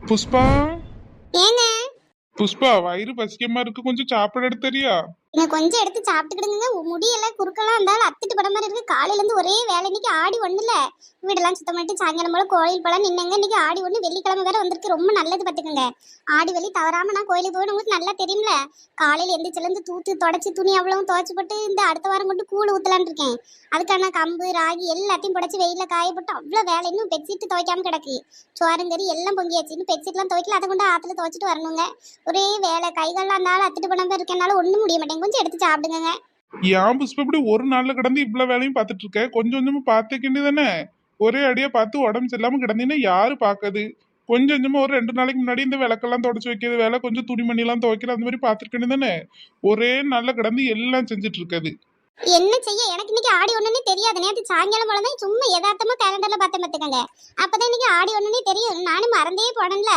புஷ்பா. ஏங்க புஷ்பா, வயிறு பசிக்கமா இருக்கு, கொஞ்சம் சாப்பாடு எடுத்து தரியா? நீங்க கொஞ்சம் எடுத்து சாப்பிட்டுக்கிடுங்க. முடியெல்லாம் குறுக்கெல்லாம் இருந்தாலும் அத்திட்டு படம் மாதிரி இருக்கு. காலையில இருந்து ஒரே வேலை. இன்னைக்கு ஆடி ஒண்ணுல வீடெல்லாம் சுத்தம் பண்ணிட்டு சாயங்காலம் போல கோயில் போல நின்னங்க. இன்னைக்கு ஆடி ஒண்ணு வெள்ளிக்கிழமை வேற வந்திருக்கு. ரொம்ப நல்லது பாத்துக்கோங்க. ஆடி வெள்ளி தவறாம நான் கோயிலுக்கு போய் உங்களுக்கு நல்லா தெரியும்ல. காலையில எந்திரிச்சுல இருந்து தூத்து தொடச்சி துணி அவ்வளவும் துவைச்சு போட்டு இந்த அடுத்த வாரம் கொண்டு கூழ் ஊத்தலான்னு இருக்கேன். அதுக்கான கம்பு ராகி எல்லாத்தையும் புடைச்சி வெயில காய போட்டு அவ்வளவு வேலை. இன்னும் பெட்ஷீட் துவைக்காம கிடக்கு. சோரங்கறி எல்லாம் பொங்கியாச்சு. இன்னும் பெட்ஷீட்லாம் துவைக்கல. அதை கொண்டு ஆத்துல துவைச்சிட்டு வரணுங்க. ஒரே வேலை. கைகள்லாம் இருந்தாலும் அத்திட்டு படம் இருக்கனால ஒண்ணும் முடிய மாட்டேங்க. கொஞ்சம் எடுத்து சாப்பிடுங்க. ஏன் புஷ்பா இப்படி ஒரு நாள்ல கிடந்து இவ்வளவு வேலையும் பார்த்துட்டு இருக்க? கொஞ்சம் கொஞ்சமா பார்த்துக்கிட்டு தானே. ஒரே அடியா பார்த்து உடம்பு சரியில்லாம கிடந்தீங்கன்னா யாரு பாக்குது? கொஞ்சம் கொஞ்சமா ஒரு 2 நாளைக்கு முன்னாடி இந்த விளக்கெல்லாம் தொடச்சு வைக்கிறது வேலை, கொஞ்சம் துணிமணி எல்லாம் துவைக்கிறது, அந்த மாதிரி பார்த்துருக்கேன்னு தானே. ஒரே நாள்ல கிடந்து எல்லாம் செஞ்சுட்டு இருக்காது. என்ன செய்ய, எனக்கு இன்னைக்கு ஆடி ஒண்ணுன்னே தெரியாது. நேற்று சாயங்காலம் போலதான் சும்மா யதார்த்தமா கேலண்டர்ல பார்த்தேன் பார்த்துக்கங்க. அப்பதான் இன்னைக்கு ஆடி ஒண்ணுன்னே தெரியும். நானும் மறந்தே போனேன்ல.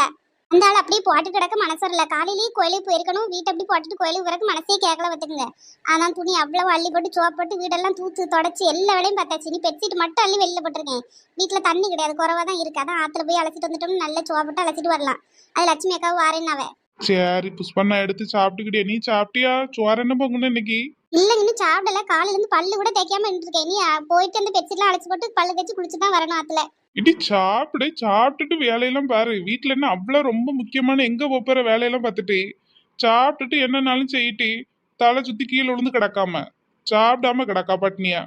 அந்த ஆள் அப்படியே போட்டு கிடக்க மனசு வரல. காலையிலேயே கோயிலுக்கு போயிருக்கணும். வீட்டை அப்படி போட்டுட்டு கோயிலுக்கு வரக்கு மனசே கேட்கல பார்த்துக்கங்க. ஆனால் துணி அவ்வளவு அள்ளி போட்டு சோப்பு போட்டு வீடெல்லாம் தூத்து தொடச்சி எல்லா வேலையும் பார்த்தாச்சு. நீ பெட்ஷீட் மட்டும் அள்ளி வெளியில போட்டிருக்கேன். வீட்டுல தண்ணி கிடையாது, குறவா தான் இருக்கு. அதான் ஆத்துல போய் அழைச்சிட்டு வந்துட்டோம்னு நல்ல சோப்பிட்டு அழைச்சிட்டு வரலாம். அது லட்சுமி அக்காவும் வாரேன்னாவே. சரி புஷ்பா, நான் எடுத்து சாப்பிட்டுக்கிட்டே. நீ சாப்பிட்டியா? சோறு என்ன பொங்கணும் இன்னைக்கு? இல்ல இன்னும் சாப்பிடல. காலையில இருந்து பல்லு கூட தேய்க்காம இருக்கேன். நீ போயிட்டு அந்த பெட்ஷீட்லாம் அழைச்சி போட்டு பல்லு தேய்ச்சி குளிச்சு தான் வரணும் ஆத்துல. இடி சாப்பிடு, சாப்பிட்டுட்டு வேலையெல்லாம் பாரு. வீட்டுல என்ன அவ்வளவு ரொம்ப முக்கியமான எங்க போற வேலையெல்லாம் பார்த்துட்டு சாப்பிட்டுட்டு என்னன்னாலும் செய்யிட்டு தலை சுத்தி கீழே விழுந்து கிடக்காம சாப்பிடாம கிடக்கா பட்னியா.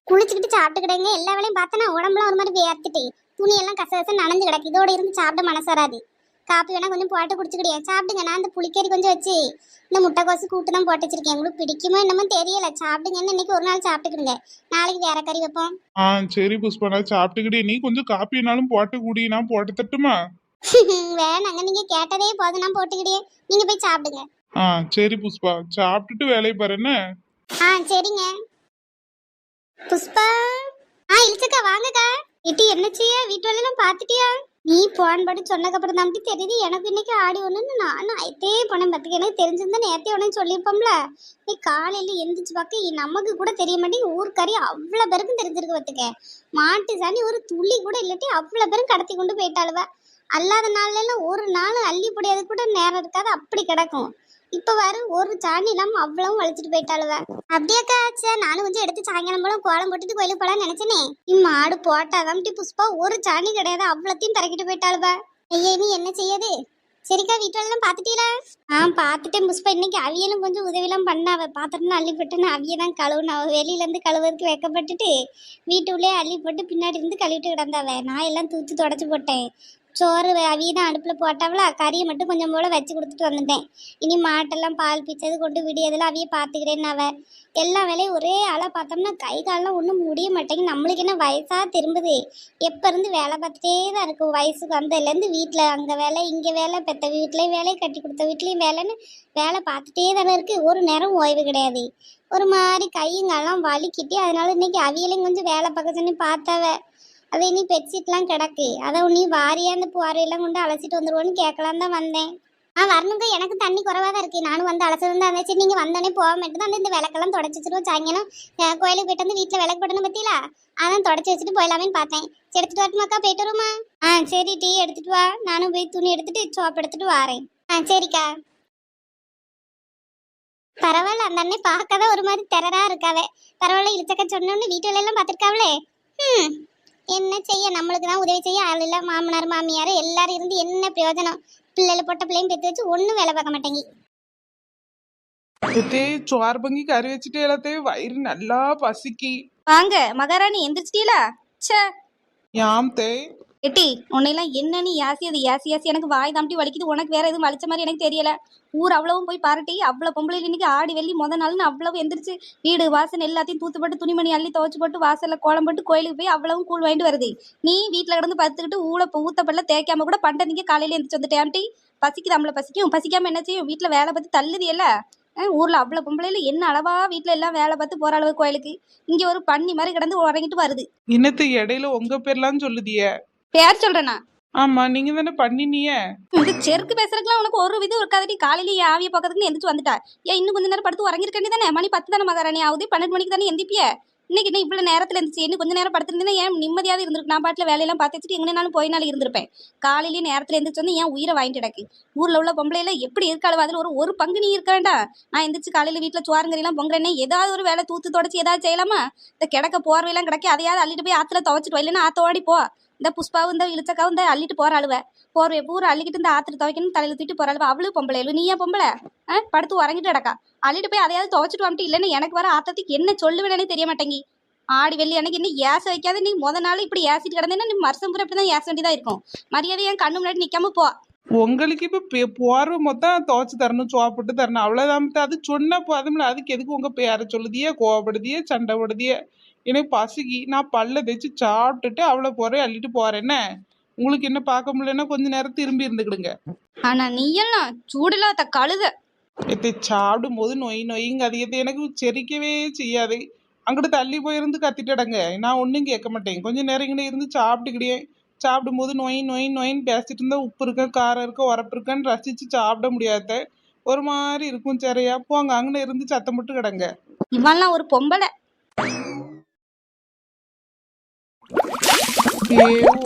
குளிச்சுக்கிட்டு சாப்பிட்டுக்கிட்டேங்க. எல்லா வேலையும் பார்த்தா உடம்புலாம் ஒரு மாதிரி வேர்த்துட்டு துணி எல்லாம் கசகச நனைஞ்சு கிடக்கு. இதோட இருந்து சாப்பிட மனசு வராது. காப்பி வேணா கொஞ்சம் போட்டு குடிச்சுக்கிட்டே சாப்பிடுங்க. நான் அந்த புளிக்கறி கொஞ்சம் வச்சு இந்த முட்டைக்கோசு கூட்டு தான் போட்டு வச்சிருக்கேன். உங்களுக்கு பிடிக்குமோ என்னமோ தெரியல. சாப்பிடுங்கன்னு இன்னைக்கு ஒரு நாள் சாப்பிட்டுக்கிடுங்க. நாளைக்கு வேற கறி வைப்போம். சரி புஷ்பா, நான் சாப்பிட்டுக்கிட்டே. நீ கொஞ்சம் காப்பினாலும் போட்டு குடி, நான் போட்டு தட்டுமா? வேணாங்க, நீங்க கேட்டதே போதும். நான் போட்டுக்கிட்டே, நீங்க போய் சாப்பிடுங்க. சரி புஷ்பா, சாப்பிட்டுட்டு வேலையை பாரு என்ன. சரிங்க. புஷ்பா. இழுச்சக்கா வாங்கக்கா. இட்டி என்ன செய்ய, வீட்டு வேலையெல்லாம் பார்த்துட்டியா? நீ போன் படி சொன்னக்கப்புறம் தான் தெரியுது எனக்கு இன்னைக்கு ஆடி ஒண்ணுன்னு. நானும் ஐத்தே போனேன் பார்த்துக்க. எனக்கு தெரிஞ்சிருந்தா நேரத்தை உடனே சொல்லியிருப்போம்ல. நீ காலையில எந்திரிச்சு பார்க்க நமக்கு கூட தெரிய மாட்டேங்க. ஊர்க்கறி அவ்வளவு பேருக்கும் தெரிஞ்சிருக்கு பார்த்துக்க. மாட்டு சாணி ஒரு துளி கூட இல்லாட்டி அவ்வளவு பேரும் கடத்தி கொண்டு போயிட்டாளுவ. அல்லாத நாள்ல எல்லாம் ஒரு நாள் அள்ளி பொடியாது கூட நேரம் இருக்காது, அப்படி கிடக்கும். இப்ப வர ஒரு சாணி இல்லாம அவ்வளவும் வலிச்சிட்டு போயிட்டாளுவ. அப்படியாக்கா? சரி, நானும் கொஞ்சம் எடுத்து சாயங்காலம் போல கோலம் போட்டுட்டு கோயிலுக்கு போலான்னு நினைச்சேனே. மாடு போட்டாதான் புஷ்பா ஒரு சாணி கிடையாது, அவ்வளத்தையும் தரக்கிட்டு போயிட்டாளுவ. ஐயா நீ என்ன செய்யாது? சரிக்கா, வீட்டெல்லாம் பாத்துட்டீங்களா? பாத்துட்டேன் புஷ்பா. இன்னைக்கு அவியலும் கொஞ்சம் உதவியெல்லாம் பண்ணாவ. பாத்திரம்னு அள்ளி போட்டுன்னு அவியதான் கழுவுன. அவ வெளியில இருந்து கழுவுறதுக்கு வைக்கப்பட்டுட்டு வீட்டுள்ளே அள்ளி போட்டு பின்னாடி இருந்து கழுவிட்டு கிடந்தாவ. நான் எல்லாம் தூத்து தொடச்சு போட்டேன். சோறு அவியதான் அடுப்பில் போட்டாவளா, கறியை மட்டும் கொஞ்சம் போல வச்சு கொடுத்துட்டு வந்துட்டேன். இனி மாட்டெல்லாம் பால் பிச்சது கொண்டு விடியதெல்லாம் அவிய பார்த்துக்கிறேன்னு அவ. எல்லா வேலையும் ஒரே ஆளாக பார்த்தோம்னா கை காலெலாம் ஒன்றும் முடிய மாட்டேங்குது. நம்மளுக்கு என்ன வயசாக திரும்புது. எப்போ இருந்து வேலை பார்த்துட்டே தான் இருக்கும். வயசுக்கு வந்ததுலேருந்து வீட்டில் அங்கே வேலை இங்கே வேலை, பெற்ற வீட்லேயும் வேலை, கட்டி கொடுத்த வீட்லேயும் வேலைன்னு வேலை பார்த்துட்டே தானே இருக்குது. ஒரு நேரம் ஓய்வு கிடையாது. ஒரு மாதிரி கையுங்கெல்லாம் வலிக்கிட்டு அதனால இன்னைக்கு அவியலையும் கொஞ்சம் வேலை பார்க்க சொல்லி பார்த்தாவ. அது இனி பெட்ஷீட்லாம் கிடக்கு. அதை நீ வாரியா அந்த புவாரையெல்லாம் கொண்டு அலசிட்டு வந்துடுவோன்னு கேட்கலாம் தான் வந்தேன். வரணுங்க. எனக்கு தண்ணி குறவாக தான் இருக்குது. நானும் வந்து அலசது தான் இருந்துச்சு. நீங்கள் வந்தோடனே போக மாட்டேன் தான் இந்த விளக்கெல்லாம் தொடச்சி வச்சுருவோம். சாயங்காலம் கோயிலுக்கு போயிட்டு வந்து வீட்டில் விளக்கு போடணும் பற்றியில அதான் தொடச்சி வச்சுட்டு போயிடலாமேன்னு பார்த்தேன். சரி, எடுத்துட்டு வரட்டுமாக்கா? போயிட்டு வருமா? சரி, டீ எடுத்துட்டு வா. நானும் போய் துணி எடுத்துட்டு சோப்பு எடுத்துட்டு வாரேன். சரிக்கா. பரவாயில்ல, அந்த அண்ணன் பார்க்க தான் ஒரு மாதிரி தெரரா இருக்காவே. பரவாயில்ல, இழுச்சக்க சொன்னோன்னு வீட்டு வேலையெல்லாம் பார்த்துருக்காவளே. என்ன செய்ய, நம்மளுக்கு தான் உதவி செய்ய ஆள் இல்லை. மாமனார் மாமியார் எல்லாரும் இருந்து என்ன பிரயோஜனம்? பிள்ளைல பொட்ட பிள்ளையும் பெற்று வச்சு ஒன்றும் வேலை பார்க்க மாட்டேங்கி. சோறு பொங்கி கறி வச்சுட்டு எல்லாத்தையும் வயிறு நல்லா பசிக்கி. வாங்க மகாராணி, எந்திரிச்சிட்டீங்களா? சே யாம் தே எட்டி உன்னையெல்லாம் என்னன்னு யாசி அது யாசி யாசி எனக்கு வாய் தாம்பி வலிக்குது. உனக்கு வேற எதுவும் வலிச்ச மாதிரி எனக்கு தெரியல. ஊர் அவ்வளவும் போய் பாருட்டி. அவ்வளோ பொம்பளை இன்னைக்கு ஆடி வெள்ளி நாள்னு அவ்வளவு எந்திரிச்சு வீடு வாசல் எல்லாத்தையும் தூத்து போட்டு துணிமணி அள்ளி துவச்சு போட்டு வாசல்ல கோலம் போட்டு கோயிலுக்கு போய் அவ்வளவும் கூழ் வாங்கிட்டு வருது. நீ வீட்டில் கிடந்து பத்துக்கிட்டு ஊத்தப்படல தேய்க்காம கூட பண்டதிங்க காலையில எந்திரிச்சு வந்துட்டேன்ட்டி. பசிக்குது, நம்மளை பசிக்கும். பசிக்காம என்ன செய்யும்? வீட்டில் வேலை பார்த்து தள்ளுது இல்ல. ஊர்ல அவ்வளோ பொம்பளையில என்ன அளவா வீட்டில் எல்லாம் வேலை பார்த்து போற அளவு கோயிலுக்கு இங்க ஒரு பண்ணி மாதிரி கிடந்து உறங்கிட்டு வருது. இன்னத்து இடையில உங்க பேர்லாம் சொல்லுதிய? பேர் சொல்றேனா? ஆமா, நீங்க தானே பண்ணினிய. இது செருக்கு பேசுறதுக்குலாம் உனக்கு ஒரு விதம் இருக்காதடி. காலையிலேயே ஆவிய பக்கத்துக்கு எந்திரிச்சு வந்துட்டா. ஏன் இன்னும் கொஞ்ச நேரம் படுத்து உறங்கிருக்கேன் தானே? மணி 10 தானே மகாராணி ஆகுது. 12 மணிக்கு தானே எந்திப்பிய. இன்னைக்கு என்ன இவ்வளவு நேரத்துல இருந்துச்சு, இன்னும் கொஞ்ச நேரம் படுத்திருந்தேன்னா ஏன் நிம்மதியாவது இருந்திருக்கு. நான் பாட்டுல வேலையெல்லாம் பார்த்து வச்சுட்டு எங்கனாலும் போயினாலும் இருந்திருப்பேன். காலையிலேயே நேரத்துல எந்திரிச்சு வந்து ஏன் உயிரை வாங்கிட்டு கிடக்கு. ஊர்ல உள்ள பொம்பளையில எப்படி இருக்காளோ அதுல ஒரு பங்கு நீ இருக்க வேண்டாம். நான் எந்திரிச்சு காலையில வீட்டுல சோறுங்கறிலாம் பொங்குறேன்னே ஏதாவது ஒரு வேலை தூத்து தொடச்சி ஏதாவது செய்யலாமா? இந்த கிடக்க போர்வையெல்லாம் கிடக்கி அதையாவது அள்ளிட்டு போய் ஆத்துல துவைச்சிட்டு இல்லைன்னா ஆத்த ஓடி போ. இந்த புஷ்பாவும் இந்த இழுச்சக்காவும் இந்த அள்ளிட்டு போற அழுவ போர்வையை பூரா அள்ளிக்கிட்டு இந்த ஆத்துல துவைக்கணும் தலையில தூக்கிட்டு போற அழுவ. அவளும் பொம்பளை அழுவு, நீ ஏன் பொம்பளை? படுத்து உறங்கிட்டு கிடக்கா. அள்ளிட்டு போய் அதையாவது துவைச்சிட்டு வந்துட்டு இல்லைன்னு எனக்கு வர ஆத்தத்துக்கு என்ன சொல்லுவேனே தெரிய மாட்டேங்கி. ஆடி வெள்ளி அன்னைக்கு இன்னும் ஏச வைக்காத நீ முத நாள் இப்படி ஏசிட்டு கிடந்தேன்னா நீ வருஷம் பூரா இப்படிதான் ஏச வேண்டியதா இருக்கும். மரியாதை என் கண்ணு முன்னாடி நிக்காம போ. உங்களுக்கு இப்ப போர்வை மொத்தம் துவைச்சு தரணும், சோப்பிட்டு தரணும், அவ்வளவுதான். அது சொன்ன போதும்ல, அதுக்கு எதுக்கு உங்க பேரை சொல்லுதியே, கோவப்படுதியே, சண்டை போடுதியே? எனக்கு பசிக்கு நான் பல்ல தேய்ச்சி சாப்பிட்டுட்டு அவளை போறேன் அள்ளிட்டு போறேன். என்ன உங்களுக்கு என்ன பார்க்க முடியலன்னா கொஞ்ச நேரம் திரும்பி இருந்துக்கிடுங்க. ஆனா நீ எல்லாம் சூடில்லாத கழுத. இதை சாப்பிடும் போது நொய் நொய்ங்க அதிகத்தை எனக்கு செரிக்கவே செய்யாது. அங்கிட்டு தள்ளி போயிருந்து கத்திட்டடங்க, நான் ஒன்றும் கேட்க மாட்டேன். கொஞ்சம் நேரம் இங்கே இருந்து சாப்பிட்டுக்கிட்டே சாப்பிடும்போது நொய் நொய் நொயின்னு பேசிட்டு இருந்தா உப்பு இருக்க காரம் இருக்க உரப்பு இருக்கான்னு ரசிச்சு சாப்பிட முடியாத ஒரு மாதிரி இருக்கும். சரியா போங்க, அங்கே இருந்து சத்தம் போட்டு கிடங்க. இவன்லாம் ஒரு பொம்பளை.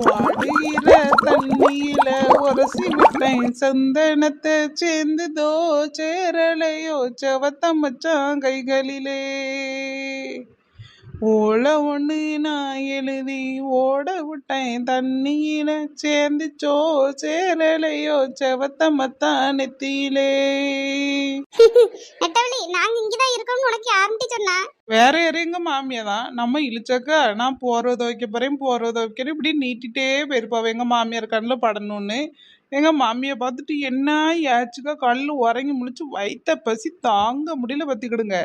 வாடுகிற தண்ணியில உரசி விட்டேன் சந்தனத்தை சேர்ந்துதோ சேரலையோ செவத்த மச்சான் கைகளிலே. ஓல ஒண்ணு நான் எழுதி ஓட விட்டேன் தண்ணியில சேர்ந்துச்சோ சேரலையோ செவத்த மத்தான் நெத்தியிலே. நெட்டவழி நாங்க இங்கதான் இருக்கோம்னு உனக்கு யாருன்னு சொன்னா? வேற யாரும் எங்க மாமியா தான். நம்ம இழிச்சாக்கா நான் போற துவைக்க போறேன் இப்படி நீட்டிட்டே போயிருப்பாவ எங்க மாமியார் கண்ணில் படணும்னு. எங்க மாமியை பார்த்துட்டு என்ன ஏச்சுக்கா கல்லு உறங்கி முழிச்சு வயித்த பசி தாங்க முடியல பத்திக்கிடுங்க.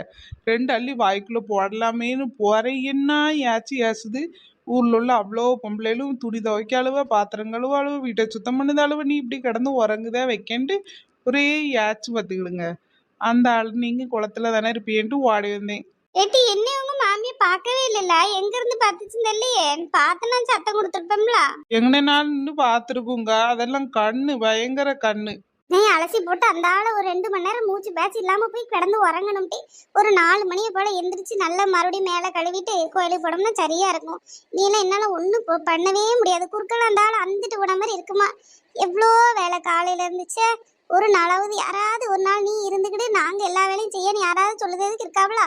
2 அள்ளி வாய்க்குள்ள போடலாமேன்னு போறேன், என்ன ஏச்சுது. ஊர்ல உள்ள அவ்வளோ பொம்பளைகளும் துணி துவைக்க அழுவ, பாத்திரம் கழுவ அழுவ, வீட்டை சுத்தம் பண்ணது அழுவ, நீ இப்படி கிடந்து உறங்குதே வைக்கன்ட்டு ஒரே ஏச்சு பத்துக்கிடுங்க. அந்த ஆள் நீங்க குளத்துல தானே இருப்பீன்ட்டு ஓடி வந்தேன். ஏட்டி என்ன உங்க மாமியை பார்க்கவே இல்லைல்ல? எங்க இருந்து பார்த்துச்சுன்னு தெரியலையே. பார்த்தனா சத்தம் கொடுத்துருப்போம்ல. எங்கன நாள் இன்னும் பார்த்துருக்குங்க, அதெல்லாம் கண்ணு பயங்கர கண்ணு. நீ அலசி போட்டு அந்த ஆளை ஒரு 2 மணி நேரம் மூச்சு பேச்சு இல்லாம போய் கிடந்து உறங்கணும்ட்டு ஒரு 4 மணியை போல எந்திரிச்சு நல்லா மறுபடியும் மேலே கழுவிட்டு கோயிலுக்கு போனோம்னா சரியா இருக்கும். நீ எல்லாம் என்னால ஒன்றும் பண்ணவே முடியாது. குறுக்கள் அந்த ஆள் அந்துட்டு போன மாதிரி இருக்குமா? எவ்வளோ வேலை காலையில இருந்துச்சு. ஒரு நாளாவது யாராவது ஒரு நாள் நீ இருந்துக்கிட்டு நாங்க எல்லா வேலையும் செய்யணும் யாராவது சொல்லுறதுக்கு இருக்காவளா?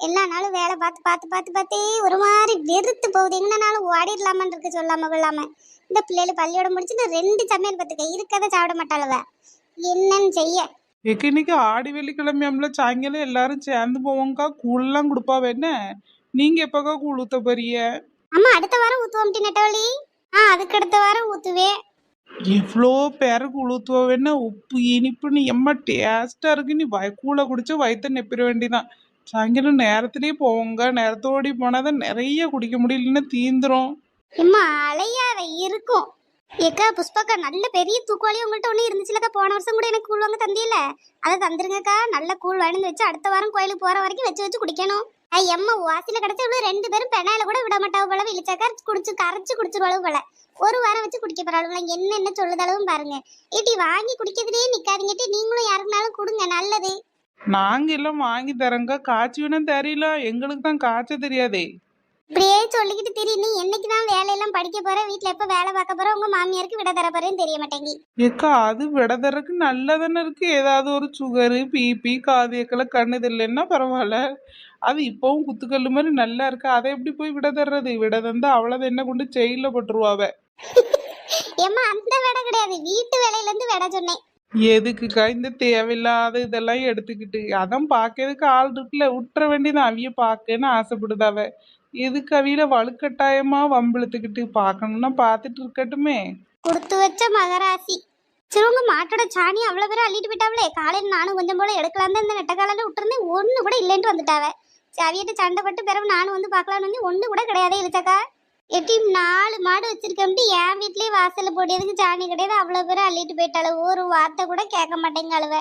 எல்லா நாளும் வேலை பார்த்து பார்த்து பார்த்து பார்த்தே ஒரு மாதிரி வெறுத்து போகுது. எங்கனாலும் ஓடிடலாமான்னு இருக்கு சொல்லாம கொள்ளாம. இந்த பிள்ளைகள் பள்ளியோட முடிச்சுட்டு 2 சமையல் பார்த்துக்க இருக்கதை சாப்பிட மாட்டாளவ. என்னன்னு செய்ய? இன்னைக்கு ஆடி வெள்ளிக்கிழமையாம்ல, சாயங்காலம் எல்லாரும் சேர்ந்து போவோங்கக்கா, கூழெல்லாம் கொடுப்பாவ. என்ன நீங்க எப்பக்கா கூழ் ஊத்த போறிய? அம்மா அடுத்த வாரம் ஊத்துவோம் நெட்டவழி. அதுக்கு அடுத்த வாரம் ஊத்துவே. எவ்வளோ பேருக்கு கூழ் ஊத்துவாவேன்னா உப்பு இனிப்புன்னு எம்மா டேஸ்டா இருக்கு. நீ கூழை குடிச்சு வயிற்ற நெப்பிட வேண்டிதான். சாயங்காலம் நேரத்திலேயே போவோங்க, நேரத்தோடி போனாதான் நிறைய குடிக்க முடியலன்னு தீந்துரும். அம்மா அலையாத இருக்கும். ஏக்கா புஷ்பாக்கா நல்ல பெரிய தூக்குவாளி உங்கள்கிட்ட ஒன்று இருந்துச்சுலக்கா. போன வருஷம் கூட எனக்கு கூழ் வாங்க தந்தியில, அதை தந்துருங்கக்கா. நல்ல கூழ் வாங்கி வச்சு அடுத்த வாரம் கோயிலுக்கு போற வரைக்கும் வச்சு வச்சு குடிக்கணும். எம்மா வாசில கிடைச்ச இவ்வளோ 2 பேரும் பெனாயில கூட விட மாட்டாவு போல. இழிச்சாக்கா குடிச்சு கரைச்சு குடிச்சிருவாளவு போல. ஒரு வாரம் வச்சு குடிக்க போறாளுங்களா? என்ன சொல்லுதளவும் பாருங்க. ஏட்டி வாங்கி குடிக்கிறதுலேயே நிக்காதீங்கட்டி. நீங்களும் யாருக்குனாலும் கொடுங்க, நல்லது. நாங்க எல்லாம் வாங்கி தரங்க, காய்ச்சி வேணும் தெரியல, எங்களுக்கு தான் காய்ச்ச தெரியாதே. இப்படியே சொல்லிக்கிட்டு திரி. நீ என்னைக்குதான் வேலையெல்லாம் படிக்க போற, வீட்டுல எப்ப வேலை பார்க்க போற, உங்க மாமியாருக்கு விட தர போறேன்னு தெரிய மாட்டேங்கி. ஏக்கா அது விடதறக்கு நல்லதானே இருக்கு. ஏதாவது ஒரு சுகரு பிபி காதியக்கல கண்ணுது இல்லைன்னா பரவாயில்ல. அது இப்பவும் குத்துக்கல்லு மாதிரி நல்லா இருக்கு. அதை எப்படி போய் விட தர்றது? விட தந்தா அவ்வளவு என்ன கொண்டு செயல போட்டுருவாவ. ஏம்மா அந்த வேலை கிடையாது, வீட்டு வேலையில இருந்து வேலை சொன்னேன். எதுக்குக்கா இந்த தேவையில்லாத இதெல்லாம் எடுத்துக்கிட்டு? அதான் பாக்கிறதுக்கு ஆள் இருக்குல்ல, விட்டுற வேண்டியதான். அவிய பாக்கன்னு ஆசைப்படுதாவ. எதுக்கு அவியில வலுக்கட்டாயமா வம்பிழுத்துக்கிட்டு? பாக்கணும்னா பாத்துட்டு இருக்கட்டுமே. கொடுத்து வச்ச மகராசி. சரி உங்க மாட்டோட சாணி அவ்வளவு பேரும் அள்ளிட்டு போயிட்டாவளே. காலையில நானும் கொஞ்சம் போல எடுக்கலாம் தான் இந்த நெட்ட காலையில விட்டுருந்தேன். ஒண்ணு கூட இல்லைன்ட்டு வந்துட்டாவ. சவியிட்ட சண்டை பட்டு பிறகு நானும் வந்து பார்க்கலான்னு வந்து ஒண்ணு கூட கிடையாதே. இழுச்சக்கா எட்டி 4 மாடு வச்சிருக்கேன்ட்டு என் வீட்லயே வாசல்ல போடியதுக்கு சாணி கிடையாது. அவ்வளவு பேரும் அள்ளிட்டு போயிட்டாளு. ஒரு வார்த்தை கூட கேட்க மாட்டேங்க அழுவ.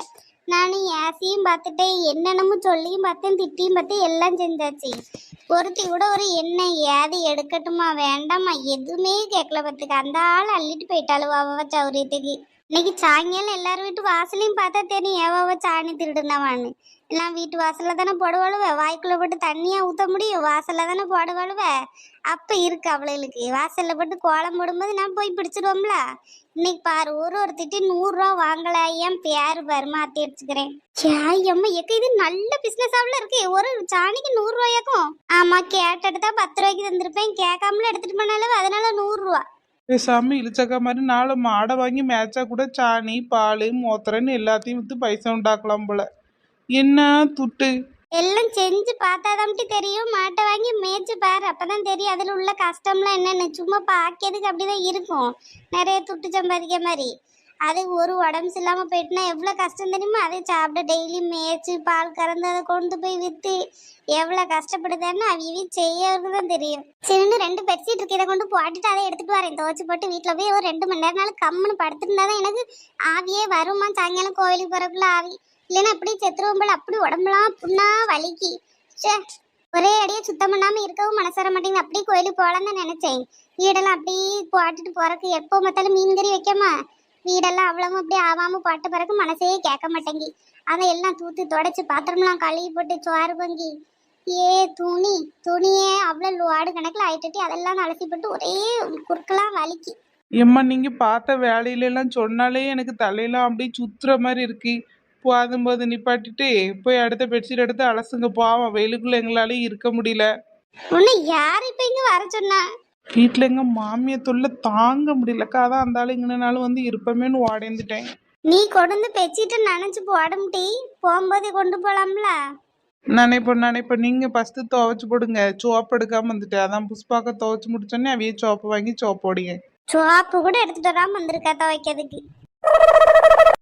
நானும் ஏசியும் பார்த்துட்டேன், என்னென்னமும் சொல்லியும் பார்த்தேன், திட்டியும் பார்த்தேன், எல்லாம் செஞ்சாச்சு. ஒருத்தி கூட ஒரு என்ன ஏது எடுக்கட்டுமா வேண்டாமா எதுவுமே கேட்கல. பார்த்துக்க அந்த ஆள் அள்ளிட்டு போயிட்டாளு அவ சௌரியத்துக்கு. இன்னைக்கு சாயங்காலம் எல்லாரும் வீட்டு வாசலையும் பார்த்தா தெரியும் எவ சாணி திருடுனவான்னு. எல்லாம் வீட்டு வாசல்ல தானே போடுவாளுவ, வாய்க்குள்ள போட்டு தண்ணியா ஊத்த முடியும், வாசல்ல தானே போடுவாளுவ. அப்ப இருக்கு அவளுக்கு வாசல்ல போட்டு கோலம் போடும்போது நான் போய் பிடிச்சிருவோம்ல. இன்னைக்கு பாரு ஒரு திட்டி 100 ரூபா வாங்கல, ஏன் பேரு பாரு மாத்தி அடிச்சுக்கிறேன். அம்மா எக்க இது நல்ல பிசினஸ் ஆகல இருக்கு. ஒரு சாணிக்கு 100 ரூபாயாக்கும். ஆமா கேட்டுட்டு தான் 10 ரூபாய்க்கு தந்திருப்பேன், கேட்காமல எடுத்துட்டு போனாலும் அதனால 100 ரூபா. பேசாம இழிச்சக்கா மாதிரி 4 மாடை வாங்கி மேய்ச்சா கூட சாணி பால் மோத்திரன்னு எல்லாத்தையும் வித்து பைசா உண்டாக்கலாம் போல. என்ன துட்டு. எல்லாம் செஞ்சு பார்த்தாதான் தெரியும். மாட்டை வாங்கி மேய்ச்சி பாரு, அப்பதான் தெரியும் அதுல உள்ள கஷ்டம்லாம் என்னன்னு. சும்மா பாக்கிறதுக்கு அப்படிதான் இருக்கும், நிறைய துட்டு சம்பாதிக்க மாதிரி. அது ஒரு உடம்பு இல்லாம போயிட்டுனா எவ்வளவு கஷ்டம் தெரியுமா? அதை சாப்பிட டெய்லி மேய்ச்சி பால் கறந்து அதை கொண்டு போய் வித்து எவ்வளவு கஷ்டப்படுதுன்னு அவி செய்யறதுக்கு தான் தெரியும். சின்ன 2 பெட்ஷீட் இருக்கு, இதை கொண்டு போட்டுட்டு அதை எடுத்துட்டு வரேன். துவச்சு போட்டு வீட்டுல போய் ஒரு 2 மணி நேரம் கம்முன்னு படுத்துருந்தாதான் எனக்கு ஆவியே வருமா. சாயங்காலம் கோவிலுக்கு போறக்குள்ள ஆவி இல்லைன்னா அப்படி செத்துருவோம் போல. அப்படி உடம்புலாம் புண்ணா வலிக்கு. சே, ஒரே அடியே சுத்தம் பண்ணாம இருக்கவும் மனசு வர மாட்டேங்குது. அப்படியே கோயிலுக்கு போகலான்னு தான் நினைச்சேன். வீடெல்லாம் அப்படியே போட்டுட்டு போறக்கு எப்போ மத்தாலும் மீன் கறி வைக்காம வீடெல்லாம் அவ்வளவு அப்படியே ஆவாம போட்ட பிறகு மனசே கேட்க மாட்டேங்கி. அதை எல்லாம் தூத்து தொடச்சு பாத்திரம்லாம் கழுவி போட்டு சோறு பங்கி துணியே அவ்வளவு லோடு கணக்குல ஆயிட்டு அதெல்லாம் அலசி போட்டு ஒரே குறுக்கெல்லாம் வலிக்கு. எம்மா நீங்க பார்த்த வேலையில எல்லாம் சொன்னாலே எனக்கு தலையெல்லாம் அப்படியே சுத்துற மாதிரி இருக்கு. போதும்போது நிப்பாட்டிட்டு போய் அடுத்த பெட்ஷீட் எடுத்து அலசுங்க. பாவம் வெயிலுக்குள்ள எங்களாலேயும் இருக்க முடியல. உன்னை யார் இப்ப இங்க வர சொன்னா? வீட்டுல எங்க மாமிய தொல்லை தாங்க முடியலக்கா, அதான் அந்த ஆளு இங்கனாலும் வந்து இருப்பமேன்னு ஓடைந்துட்டேன். நீ கொண்டு பெட்ஷீட்டை நினைச்சு போடமுட்டி, போகும்போது கொண்டு போலாம்ல. நினைப்பேன் நீங்க ஃபர்ஸ்ட் துவைச்சு போடுங்க. சோப்பு எடுக்காம வந்துட்டேன், அதான் புஷ்பாக்க துவைச்சு முடிச்சோன்னே அவைய சோப்பு வாங்கி சோப்பு ஓடிங்க. சோப்பு கூட எடுத்துட்டு வராம வந்திருக்கா துவைக்கிறதுக்கு.